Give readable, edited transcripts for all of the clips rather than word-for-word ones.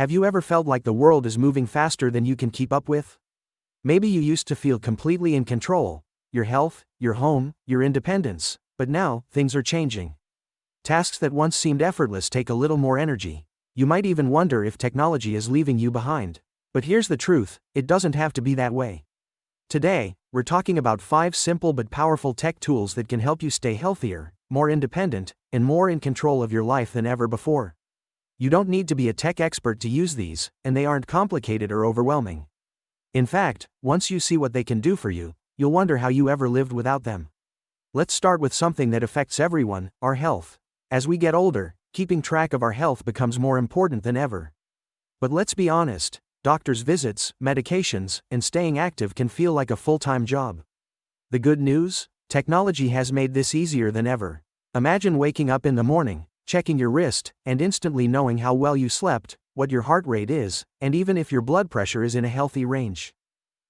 Have you ever felt like the world is moving faster than you can keep up with? Maybe you used to feel completely in control, your health, your home, your independence, but now, things are changing. Tasks that once seemed effortless take a little more energy. You might even wonder if technology is leaving you behind. But here's the truth, it doesn't have to be that way. Today, we're talking about 5 simple but powerful tech tools that can help you stay healthier, more independent, and more in control of your life than ever before. You don't need to be a tech expert to use these, and they aren't complicated or overwhelming. In fact, once you see what they can do for you, you'll wonder how you ever lived without them. Let's start with something that affects everyone, our health. As we get older, keeping track of our health becomes more important than ever. But let's be honest, doctor's visits, medications, and staying active can feel like a full-time job. The good news? Technology has made this easier than ever. Imagine waking up in the morning, checking your wrist, and instantly knowing how well you slept, what your heart rate is, and even if your blood pressure is in a healthy range.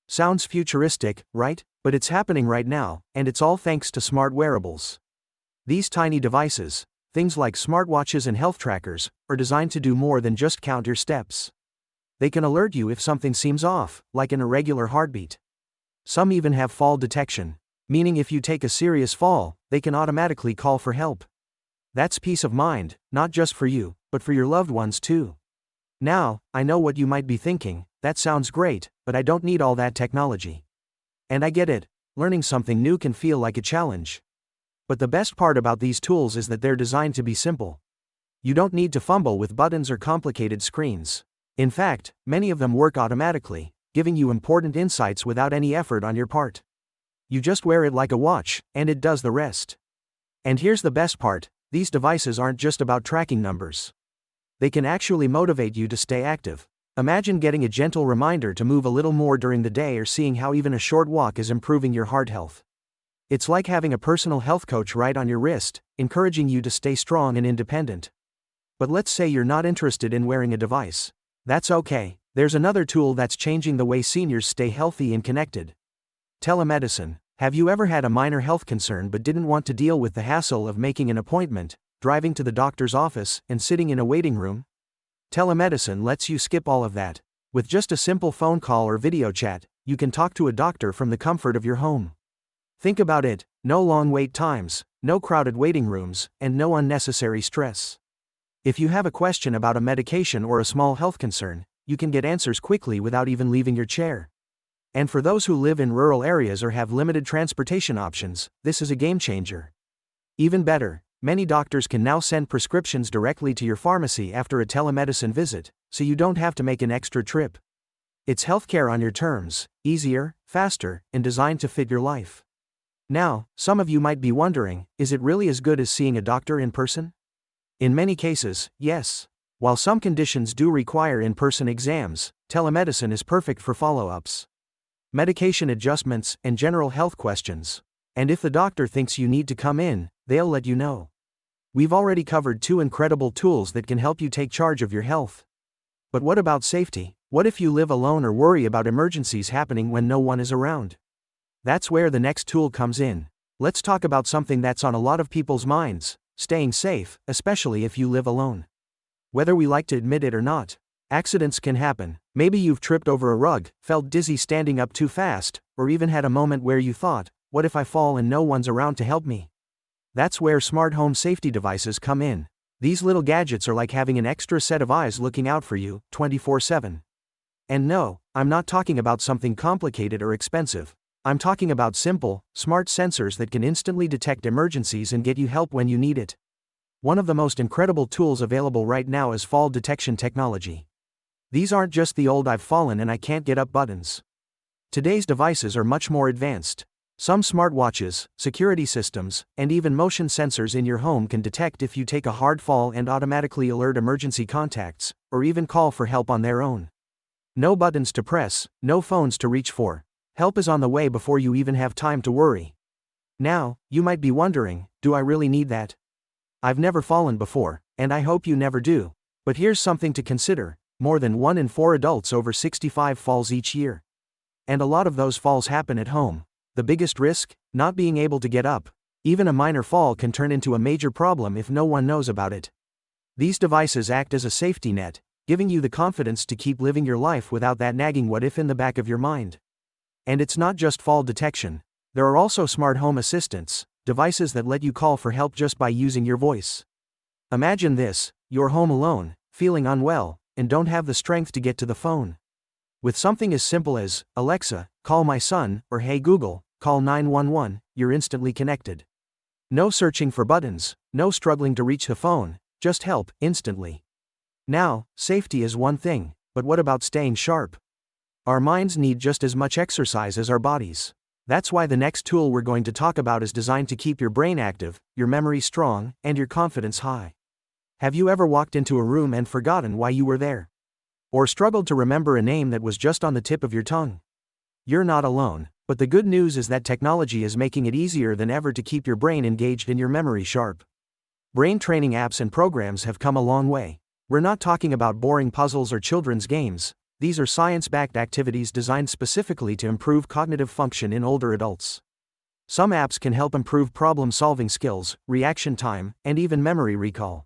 Sounds futuristic, right? But it's happening right now, and it's all thanks to smart wearables. These tiny devices, things like smartwatches and health trackers, are designed to do more than just count your steps. They can alert you if something seems off, like an irregular heartbeat. Some even have fall detection, meaning if you take a serious fall, they can automatically call for help. That's peace of mind, not just for you, but for your loved ones too. Now, I know what you might be thinking, that sounds great, but I don't need all that technology. And I get it, learning something new can feel like a challenge. But the best part about these tools is that they're designed to be simple. You don't need to fumble with buttons or complicated screens. In fact, many of them work automatically, giving you important insights without any effort on your part. You just wear it like a watch, and it does the rest. And here's the best part, these devices aren't just about tracking numbers. They can actually motivate you to stay active. Imagine getting a gentle reminder to move a little more during the day or seeing how even a short walk is improving your heart health. It's like having a personal health coach right on your wrist, encouraging you to stay strong and independent. But let's say you're not interested in wearing a device. That's okay, there's another tool that's changing the way seniors stay healthy and connected. Telemedicine. Have you ever had a minor health concern but didn't want to deal with the hassle of making an appointment, driving to the doctor's office, and sitting in a waiting room? Telemedicine lets you skip all of that. With just a simple phone call or video chat, you can talk to a doctor from the comfort of your home. Think about it, no long wait times, no crowded waiting rooms, and no unnecessary stress. If you have a question about a medication or a small health concern, you can get answers quickly without even leaving your chair. And for those who live in rural areas or have limited transportation options, this is a game changer. Even better, many doctors can now send prescriptions directly to your pharmacy after a telemedicine visit, so you don't have to make an extra trip. It's healthcare on your terms, easier, faster, and designed to fit your life. Now, some of you might be wondering, is it really as good as seeing a doctor in person? In many cases, yes. While some conditions do require in-person exams, telemedicine is perfect for follow-ups, medication adjustments, and general health questions. And if the doctor thinks you need to come in, they'll let you know. We've already covered 2 incredible tools that can help you take charge of your health. But what about safety? What if you live alone or worry about emergencies happening when no one is around? That's where the next tool comes in. Let's talk about something that's on a lot of people's minds, staying safe, especially if you live alone. Whether we like to admit it or not, accidents can happen. Maybe you've tripped over a rug, felt dizzy standing up too fast, or even had a moment where you thought, what if I fall and no one's around to help me? That's where smart home safety devices come in. These little gadgets are like having an extra set of eyes looking out for you, 24/7. And no, I'm not talking about something complicated or expensive. I'm talking about simple, smart sensors that can instantly detect emergencies and get you help when you need it. One of the most incredible tools available right now is fall detection technology. These aren't just the old "I've fallen and I can't get up" buttons. Today's devices are much more advanced. Some smartwatches, security systems, and even motion sensors in your home can detect if you take a hard fall and automatically alert emergency contacts, or even call for help on their own. No buttons to press, no phones to reach for. Help is on the way before you even have time to worry. Now, you might be wondering, do I really need that? I've never fallen before, and I hope you never do. But here's something to consider, more than 1 in 4 adults over 65 falls each year. And a lot of those falls happen at home. The biggest risk? Not being able to get up. Even a minor fall can turn into a major problem if no one knows about it. These devices act as a safety net, giving you the confidence to keep living your life without that nagging what if in the back of your mind. And it's not just fall detection. There are also smart home assistants, devices that let you call for help just by using your voice. Imagine this: you're home alone, feeling unwell, and don't have the strength to get to the phone. With something as simple as, "Alexa, call my son," or "Hey Google, call 911, you're instantly connected. No searching for buttons, no struggling to reach the phone, just help, instantly. Now, safety is one thing, but what about staying sharp? Our minds need just as much exercise as our bodies. That's why the next tool we're going to talk about is designed to keep your brain active, your memory strong, and your confidence high. Have you ever walked into a room and forgotten why you were there? Or struggled to remember a name that was just on the tip of your tongue? You're not alone, but the good news is that technology is making it easier than ever to keep your brain engaged and your memory sharp. Brain training apps and programs have come a long way. We're not talking about boring puzzles or children's games. These are science-backed activities designed specifically to improve cognitive function in older adults. Some apps can help improve problem-solving skills, reaction time, and even memory recall.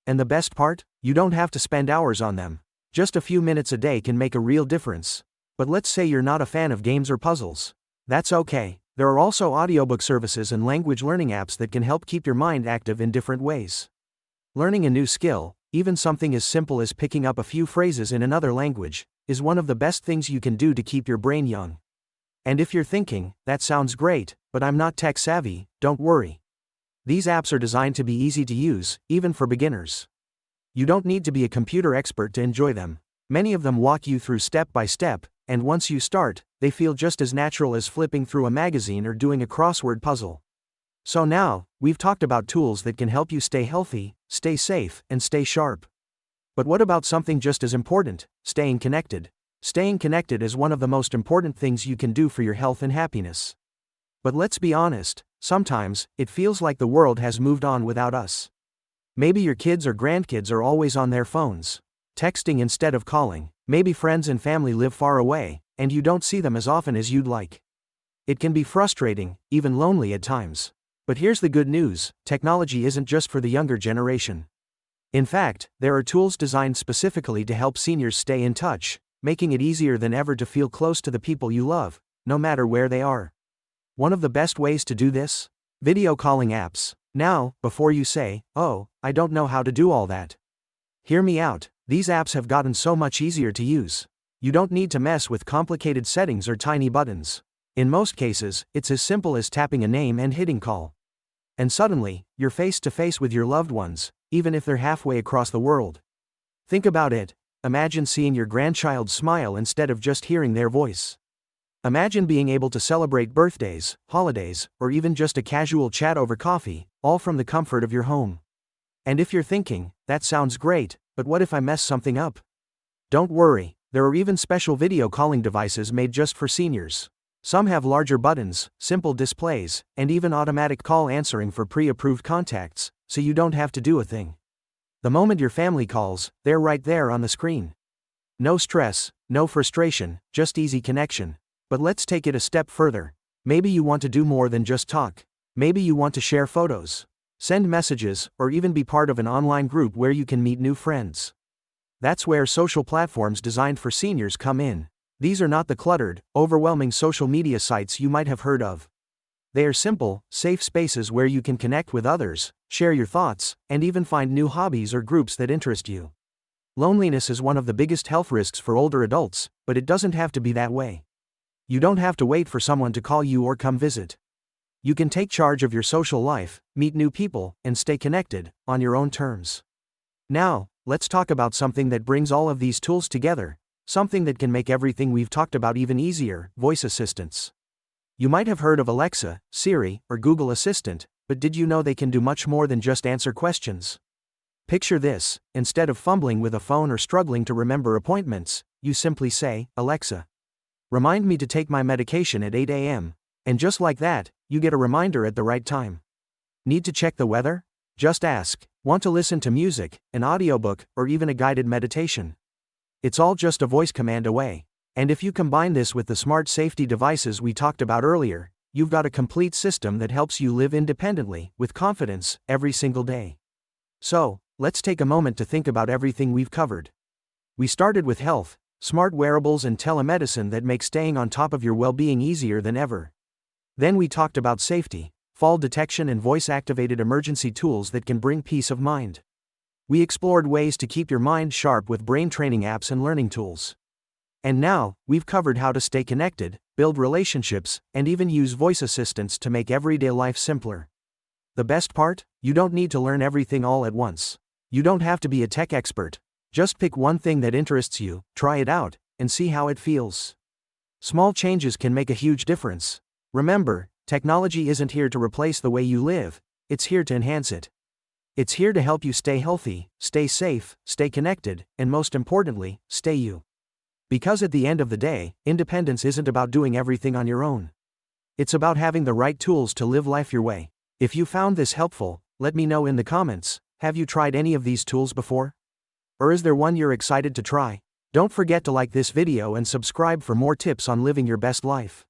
And the best part? You don't have to spend hours on them. Just a few minutes a day can make a real difference. But let's say you're not a fan of games or puzzles. That's okay. There are also audiobook services and language learning apps that can help keep your mind active in different ways. Learning a new skill, even something as simple as picking up a few phrases in another language, is one of the best things you can do to keep your brain young. And if you're thinking, "That sounds great, but I'm not tech savvy," don't worry. These apps are designed to be easy to use, even for beginners. You don't need to be a computer expert to enjoy them. Many of them walk you through step by step, and once you start, they feel just as natural as flipping through a magazine or doing a crossword puzzle. So now, we've talked about tools that can help you stay healthy, stay safe, and stay sharp. But what about something just as important: staying connected? Staying connected is one of the most important things you can do for your health and happiness. But let's be honest, sometimes, it feels like the world has moved on without us. Maybe your kids or grandkids are always on their phones, texting instead of calling. Maybe friends and family live far away, and you don't see them as often as you'd like. It can be frustrating, even lonely at times. But here's the good news: technology isn't just for the younger generation. In fact, there are tools designed specifically to help seniors stay in touch, making it easier than ever to feel close to the people you love, no matter where they are. One of the best ways to do this? Video calling apps. Now, before you say, "Oh, I don't know how to do all that," hear me out. These apps have gotten so much easier to use. You don't need to mess with complicated settings or tiny buttons. In most cases, it's as simple as tapping a name and hitting call. And suddenly, you're face to face with your loved ones, even if they're halfway across the world. Think about it. Imagine seeing your grandchild smile instead of just hearing their voice. Imagine being able to celebrate birthdays, holidays, or even just a casual chat over coffee, all from the comfort of your home. And if you're thinking, "That sounds great, but what if I mess something up?" Don't worry, there are even special video calling devices made just for seniors. Some have larger buttons, simple displays, and even automatic call answering for pre-approved contacts, so you don't have to do a thing. The moment your family calls, they're right there on the screen. No stress, no frustration, just easy connection. But let's take it a step further. Maybe you want to do more than just talk. Maybe you want to share photos, send messages, or even be part of an online group where you can meet new friends. That's where social platforms designed for seniors come in. These are not the cluttered, overwhelming social media sites you might have heard of. They are simple, safe spaces where you can connect with others, share your thoughts, and even find new hobbies or groups that interest you. Loneliness is one of the biggest health risks for older adults, but it doesn't have to be that way. You don't have to wait for someone to call you or come visit. You can take charge of your social life, meet new people, and stay connected, on your own terms. Now, let's talk about something that brings all of these tools together. Something that can make everything we've talked about even easier: voice assistants. You might have heard of Alexa, Siri, or Google Assistant, but did you know they can do much more than just answer questions? Picture this: instead of fumbling with a phone or struggling to remember appointments, you simply say, "Alexa, remind me to take my medication at 8 a.m., and just like that, you get a reminder at the right time. Need to check the weather? Just ask. Want to listen to music, an audiobook, or even a guided meditation? It's all just a voice command away. And if you combine this with the smart safety devices we talked about earlier, you've got a complete system that helps you live independently, with confidence, every single day. So, let's take a moment to think about everything we've covered. We started with health, smart wearables and telemedicine that make staying on top of your well-being easier than ever. Then we talked about safety, fall detection and voice-activated emergency tools that can bring peace of mind. We explored ways to keep your mind sharp with brain training apps and learning tools. And now, we've covered how to stay connected, build relationships, and even use voice assistants to make everyday life simpler. The best part? You don't need to learn everything all at once. You don't have to be a tech expert. Just pick one thing that interests you, try it out, and see how it feels. Small changes can make a huge difference. Remember, technology isn't here to replace the way you live, it's here to enhance it. It's here to help you stay healthy, stay safe, stay connected, and most importantly, stay you. Because at the end of the day, independence isn't about doing everything on your own. It's about having the right tools to live life your way. If you found this helpful, let me know in the comments. Have you tried any of these tools before? Or is there one you're excited to try? Don't forget to like this video and subscribe for more tips on living your best life.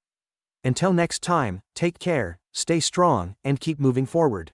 Until next time, take care, stay strong, and keep moving forward.